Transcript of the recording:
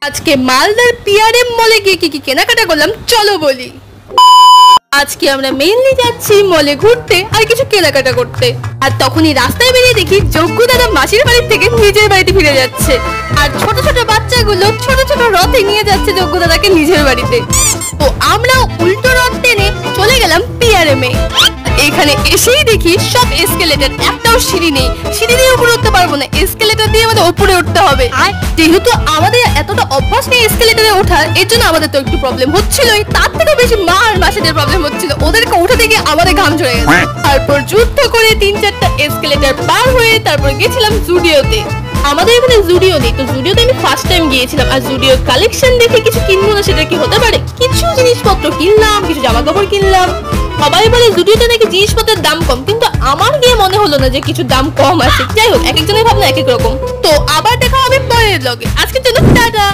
আজকে মালদার পিআরএম মলে গিয়ে কি কেনাকাটা করলাম চলো বলি। আজকে আমরা মেইনলি যাচ্ছি মলে ঘুরতে আর কিছু কেনাকাটা করতে। আর তখনই রাস্তায় বেরিয়ে দেখি যজ্ঞ দাদা মাসির বাড়ি থেকে নিজের বাড়িতে ফিরে যাচ্ছে, আর ছোট ছোট বাচ্চাগুলো ছোট ছোট রথে নিয়ে যাচ্ছে যজ্ঞ দাদাকে নিজের বাড়িতে। তো আমরাও উল্টো রথ টেনে চলে গেলাম পিআরএম এ। এখানে এসেই দেখি সব এসকেলেটর, একটাও সিঁড়ি নেই। সিঁড়ি দিয়ে উপরে উঠতে পারবো না, এসকেলেটর দিয়ে আমাদের উপরে উঠতে হবে। আর যেহেতু আমাদের এতটা অভ্যাস নেই এসকেলেটরে ওঠার, এর জন্য আমাদের তো একটু প্রবলেম হচ্ছিলই। তার থেকে বেশি মা আর মাসিদের প্রবলেম হচ্ছিল, ওদেরকে উঠে গিয়ে আমাদের ঘাম ঝরে গেছে। তারপর যুদ্ধ করে 3-4টা এসকেলেটর পার হয়ে তারপর গেছিলাম জুডিওতে। আমাদের এখানে জুডিও নেই, তো জুডিওতে আমি ফার্স্ট টাইম গিয়েছিলাম। আর জুডিওর কালেকশন দেখে কিছু কিনবো না সেটা কি হতে পারে, কিছু জিনিসপত্র কিনলাম, কিছু জামা কাপড় কিনলাম। সবাই বলে জুডিওতে নাকি জিনিসপত্রের দাম কম, কিন্তু আমার গিয়ে মনে হলো না যে কিছু দাম কম আছে। যাই হোক, এক একজনের ভাবনা এক এক রকম। তো আবার দেখা হবে পরের ব্লগে, আজকের জন্য টাটা।